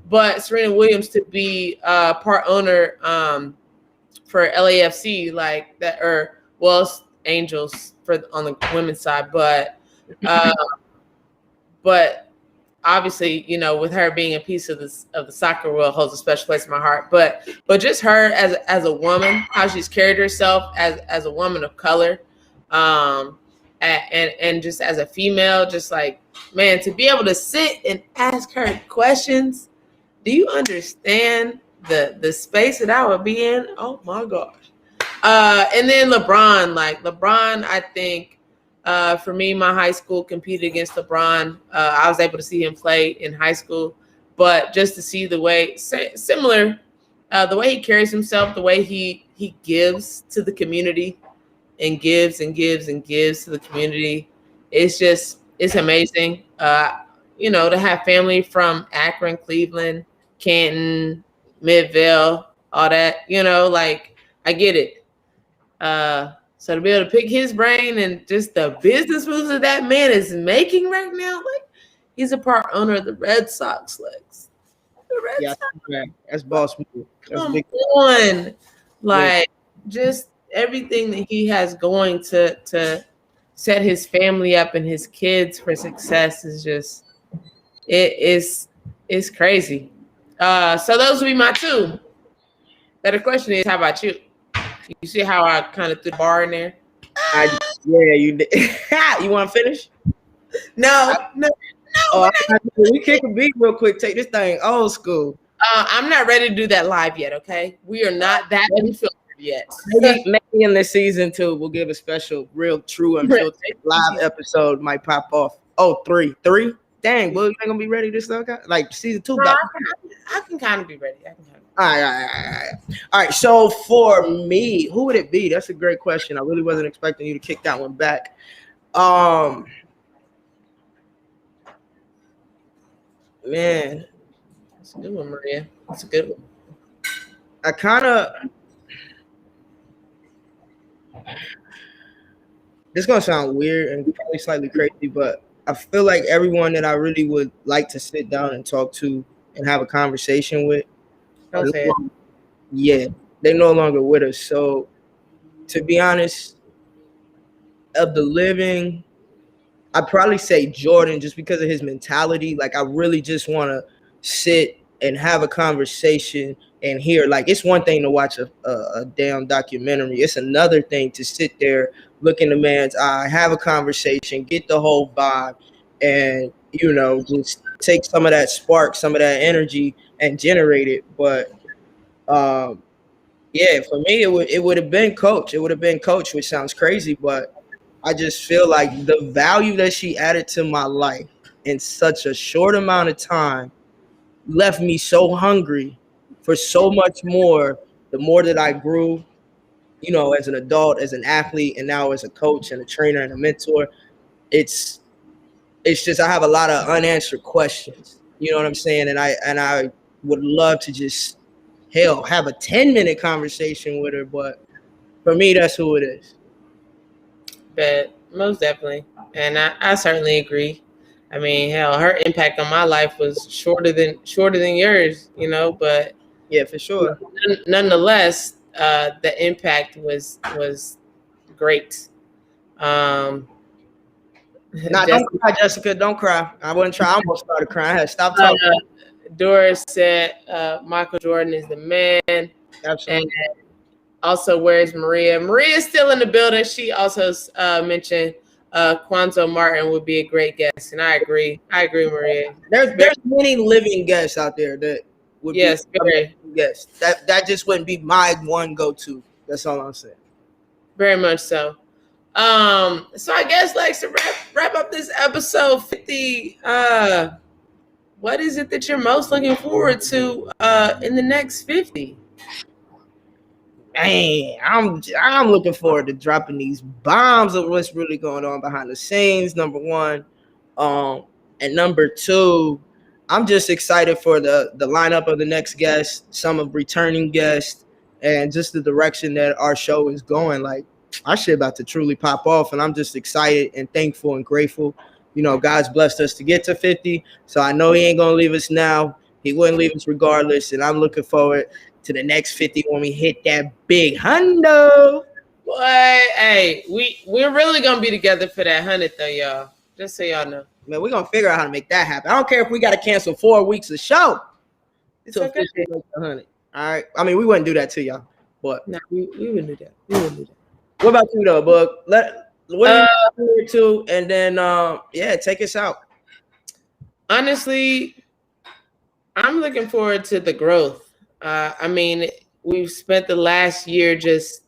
But Serena Williams to be part owner for LAFC, like that, or Angels for on the women's side, but obviously, you know, with her being a piece of the soccer world holds a special place in my heart. But just her as a woman, how she's carried herself as a woman of color, and just as a female, just like, man, to be able to sit and ask her questions. Do you understand the space that I would be in? Oh my gosh. And then LeBron, I think. For me, my high school competed against LeBron. I was able to see him play in high school, but just to see the way similar, the way he carries himself, the way he gives to the community and gives and gives and gives to the community, it's amazing. You know, to have family from Akron, Cleveland, Canton, Midvale, all that, you know, like I get it. So to be able to pick his brain and just the business moves that that man is making right now, like he's a part owner of the Red Sox, Lex. The Red Sox. That's boss move. Come on. Like just everything that he has going to set his family up and his kids for success is just it's crazy. So those would be my two. Better question is, how about you? You see how I kind of threw the bar in there? Yeah, you did. You want to finish? No. Oh, we kick a beat real quick. Take this thing old school. I'm not ready to do that live yet, okay? We are not that unfiltered yet. Maybe in this season, too, we'll give a special, real, true, unfiltered live episode. Might pop off. Oh, three? Dang, well, you ain't going to be ready this stuff? Like season 2? I can kind of be ready. All right. All right. So for me, who would it be? That's a great question. I really wasn't expecting you to kick that one back. Man, That's a good one, Maria. That's a good one. I kind of. This is gonna sound weird and probably slightly crazy, but I feel like everyone that I really would like to sit down and talk to and have a conversation with, Don't say it. yeah, they're no longer with us. So, to be honest, of the living, I'd probably say Jordan just because of his mentality. Like, I really just want to sit and have a conversation and hear. Like, it's one thing to watch a damn documentary. It's another thing to sit there, look in the man's eye, have a conversation, get the whole vibe, and, you know, just take some of that spark, some of that energy and generate it. But, yeah, for me, it would have been Coach. It would have been Coach, which sounds crazy, but I just feel like the value that she added to my life in such a short amount of time left me so hungry for so much more. The more that I grew, you know, as an adult, as an athlete, and now as a coach and a trainer and a mentor, it's just I have a lot of unanswered questions. You know what I'm saying? And I would love to just have a 10-minute conversation with her, but for me, that's who it is. But most definitely, and I certainly agree. I mean, hell, her impact on my life was shorter than yours, you know. But yeah, for sure. Nonetheless, the impact was great. Don't cry, Jessica. Don't cry. I wouldn't try. I almost started crying. I had to stop talking. Doris said Michael Jordan is the man. Absolutely. And also, where's Maria? Maria's still in the building. She also mentioned Quanzo Martin would be a great guest, and I agree. Maria. There's many living guests out there that would be very guests. That just wouldn't be my one go-to. That's all I'm saying. Very much so. So I guess like to wrap up this episode 50. What is it that you're most looking forward to in the next 50? Man, I'm looking forward to dropping these bombs of what's really going on behind the scenes. Number one, and number two, I'm just excited for the lineup of the next guests, some of returning guests, and just the direction that our show is going. Like, our shit about to truly pop off, and I'm just excited and thankful and grateful. You know, God's blessed us to get to 50, so I know He ain't gonna leave us now. He wouldn't leave us regardless, and I'm looking forward to the next 50 when we hit that big hundo. Boy, hey, we're really gonna be together for that 100 though, y'all. Just so y'all know. Man, we're gonna figure out how to make that happen. I don't care if we gotta cancel 4 weeks of show. It's okay. 100. All right. I mean, we wouldn't do that to y'all, but no, we wouldn't do that. We wouldn't do that. What about you though, Bug? What are you looking forward to? And then take us out. Honestly, I'm looking forward to the growth. I mean, we've spent the last year just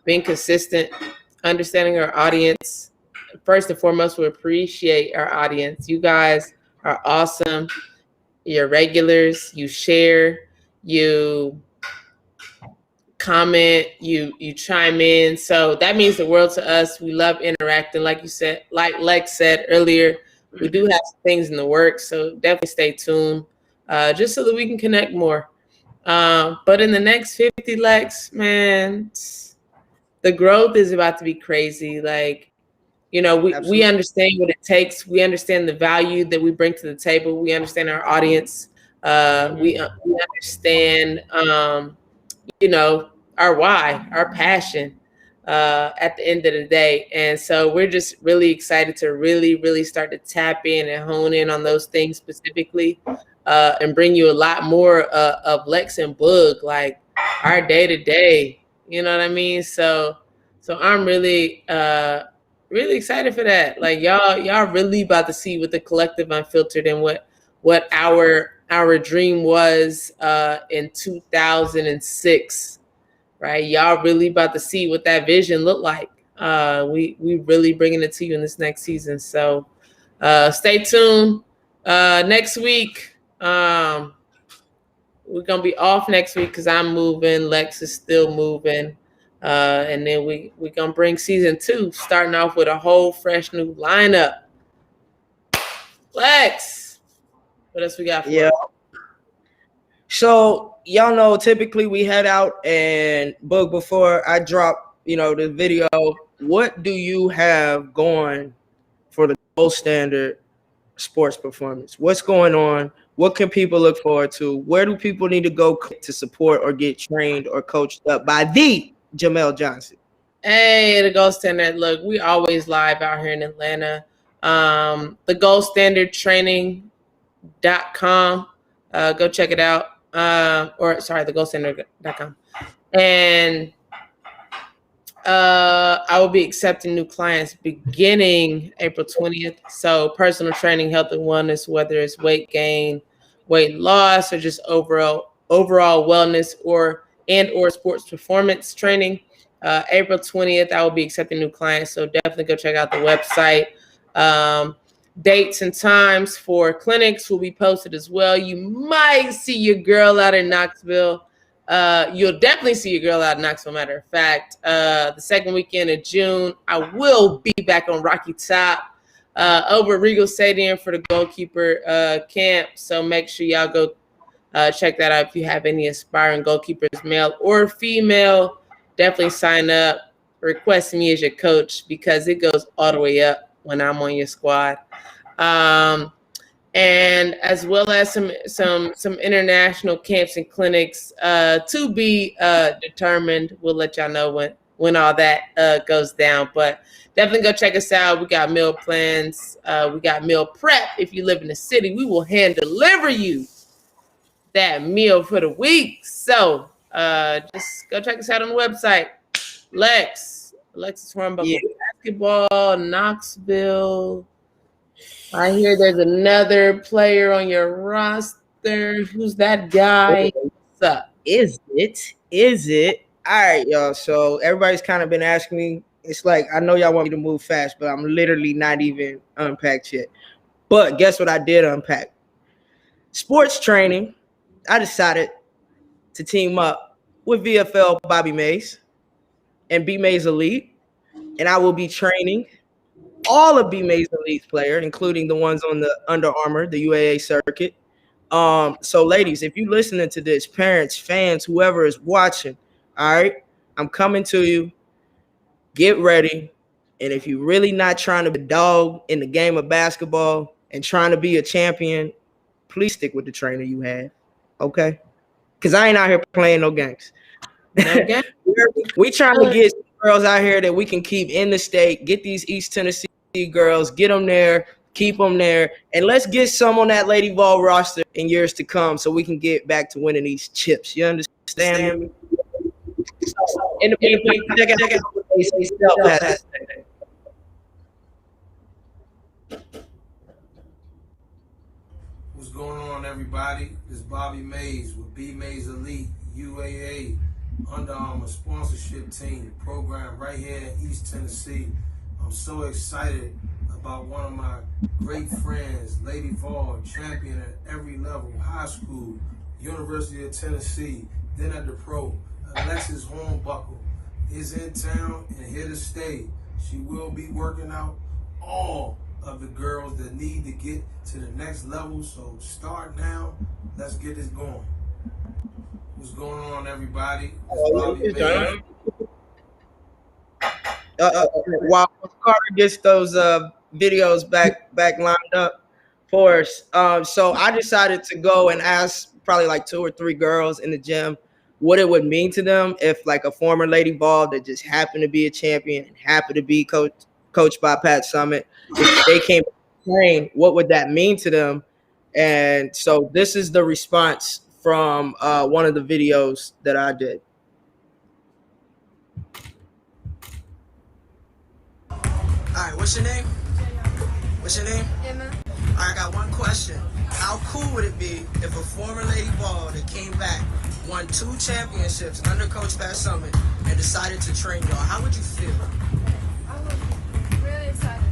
being consistent, understanding our audience. First and foremost, we appreciate our audience. You guys are awesome. You're regulars. You share. You comment. You chime in. So that means the world to us. We love interacting. Like you said, like Lex said earlier, we do have some things in the works. So definitely stay tuned, just so that we can connect more. But in the next 50, Lex, man, the growth is about to be crazy. Like, you know, we understand what it takes. We understand the value that we bring to the table. We understand our audience. We understand, you know, our why, our passion at the end of the day. And so we're just really excited to really start to tap in and hone in on those things specifically. And bring you a lot more of Lex and Boog, like our day to day. You know what I mean? So I'm really excited for that. Like y'all really about to see what the Collective Unfiltered and what our dream was in 2006, right? Y'all really about to see what that vision looked like. We really bringing it to you in this next season. So stay tuned. Next week. we're gonna be off next week because I'm moving. Lex is still moving. And then we're gonna bring season 2, starting off with a whole fresh new lineup. Lex, what else we got for Yeah. So y'all know typically we head out and book before I drop, the video. What do you have going for the gold standard sports performance? What's going on? What can people look forward to? Where do people need to go to support or get trained or coached up by the Jamel Johnson? Hey, the Gold Standard. Look, we always live out here in Atlanta. The Gold Standard Training.com. Go check it out. The goldstandard.com. And I will be accepting new clients beginning April 20th. So personal training, health and wellness, whether it's weight gain, weight loss, or just overall wellness or sports performance training. April 20th, I will be accepting new clients. So definitely go check out the website. Dates and times for clinics will be posted as well. You might see your girl out in Knoxville. You'll definitely see your girl out in Knoxville, matter of fact. The second weekend of June, I will be back on Rocky Top over at Regal Stadium for the goalkeeper camp. So make sure y'all go check that out if you have any aspiring goalkeepers, male or female. Definitely sign up. Request me as your coach because it goes all the way up when I'm on your squad. And as well as some international camps and clinics to be determined. We'll let y'all know when all that goes down. But definitely go check us out. We got meal plans. We got meal prep. If you live in the city, we will hand deliver you that meal for the week. So just go check us out on the website. Alexis Hornbuckle Basketball, Knoxville. I hear there's another player on your roster. Who's that guy? What's up? Is it? All right, y'all. So everybody's kind of been asking me. It's like, I know y'all want me to move fast, but I'm literally not even unpacked yet. But guess what I did unpack? Sports training. I decided to team up with VFL Bobby Mays and B Mays Elite. And I will be training all of B Mays Elite's players, including the ones on the Under Armour, the UAA circuit. So ladies, if you're listening to this, parents, fans, whoever is watching, all right, I'm coming to you. Get ready. And if you're really not trying to be a dog in the game of basketball and trying to be a champion, please stick with the trainer you have. Okay? Because I ain't out here playing no games. Okay. We trying to get girls out here that we can keep in the state, get these East Tennessee girls, get them there, keep them there, and let's get some on that Lady Vol roster in years to come so we can get back to winning these chips. You understand me? In the check out what they say. What's going on, everybody? This is Bobby Mays with B Mays Elite UAA Under Armour sponsorship team program right here in East Tennessee. I'm so excited about one of my great friends, Lady Vol, champion at every level, high school, University of Tennessee, then at the pro. Alexis Hornbuckle is in town and here to stay. She will be working out all of the girls that need to get to the next level. So start now. Let's get this going. What's going on, everybody? While Carter gets those videos back lined up for us, so I decided to go and ask probably like 2 or 3 girls in the gym what it would mean to them if like a former Lady Vol that just happened to be a champion and happened to be coached by Pat Summitt, if they came to train, what would that mean to them? And so this is the response from one of the videos that I did. All right, what's your name? What's your name? Emma. All right, I got one question. How cool would it be if a former Lady Vol that came back, won 2 championships under Coach Pat Summitt, and decided to train y'all? How would you feel? I would be really excited.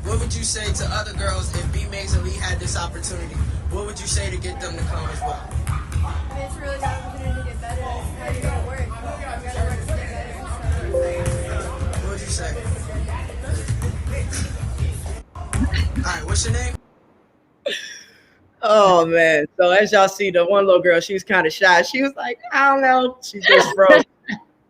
What would you say to other girls if B Mays Elite had this opportunity? What would you say to get them to come as well? mean, it's a really good opportunity to get better. That's how you're going to work. You got to work to get better and stuff. What would you say? All right, what's your name? Oh man. So as y'all see, the one little girl, she was kind of shy. She was like, I don't know. She just froze.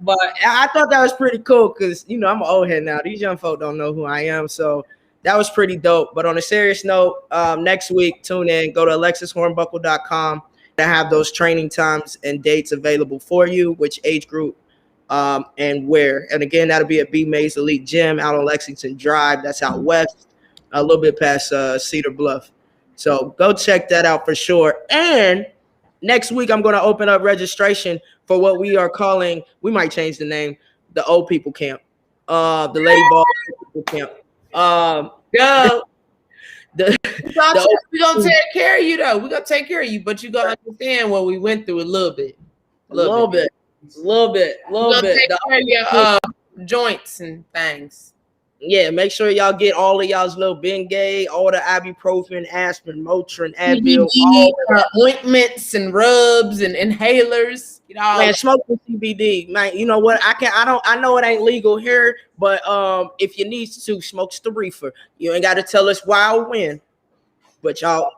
But I thought that was pretty cool because, you know, I'm an old head now. These young folk don't know who I am. So that was pretty dope. But on a serious note, next week, tune in. Go to alexishornbuckle.com to have those training times and dates available for you, which age group and where. And again, that'll be at B Mays Elite Gym out on Lexington Drive. That's out west, a little bit past Cedar Bluff. So go check that out for sure. And next week, I'm going to open up registration for what we are calling, we might change the name, the old people camp, the lady ball people camp. We're going to take care of you, though. We're going to take care of you, but you're going to understand what we went through a little bit. A little bit. Take care of your joints and things. Yeah, make sure y'all get all of y'all's little Bengay, all the ibuprofen, asprin, Motrin, Advil, ointments and rubs and inhalers. You know, man, smoking CBD, man. You know what? I know it ain't legal here, but if you need to, smoke the reefer. You ain't got to tell us why or when, but y'all,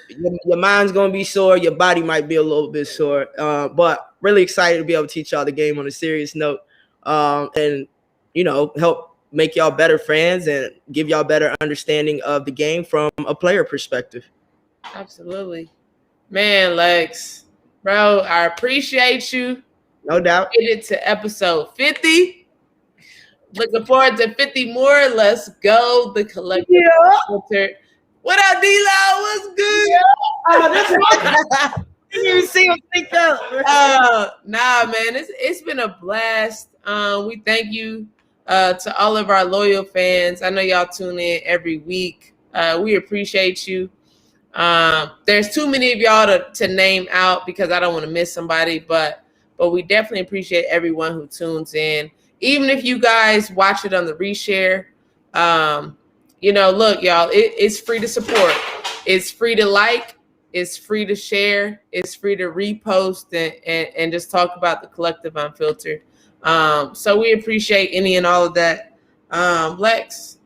your mind's gonna be sore. Your body might be a little bit sore. But really excited to be able to teach y'all the game on a serious note, and you know, help make y'all better fans and give y'all better understanding of the game from a player perspective. Absolutely. Man, Lex, bro, I appreciate you. No doubt. Made it to episode 50. Looking forward to 50 more. Let's go. The Collective Unfiltered. What up, D-Lo? What's good? Oh, you didn't even see him think up. Nah, man, it's been a blast. We thank you to all of our loyal fans. I know y'all tune in every week. We appreciate you. There's too many of y'all to name out because I don't want to miss somebody, but we definitely appreciate everyone who tunes in. Even if you guys watch it on the reshare, you know, look, y'all, it's free to support. It's free to like. It's free to share. It's free to repost and just talk about the Collective Unfiltered. So we appreciate any and all of that. Lex,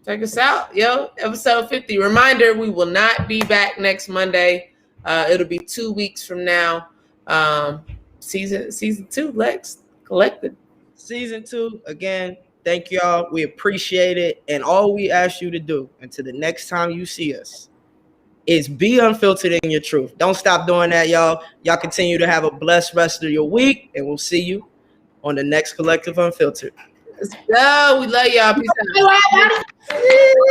check us out, yo. Episode 50. Reminder, we will not be back next Monday. It'll be 2 weeks from now. Season 2, Lex, Collective. Season 2, again, thank y'all. We appreciate it. And all we ask you to do until the next time you see us is be unfiltered in your truth. Don't stop doing that, y'all. Y'all continue to have a blessed rest of your week, and we'll see you on the next Collective Unfiltered. Let's go. We love y'all. Peace out.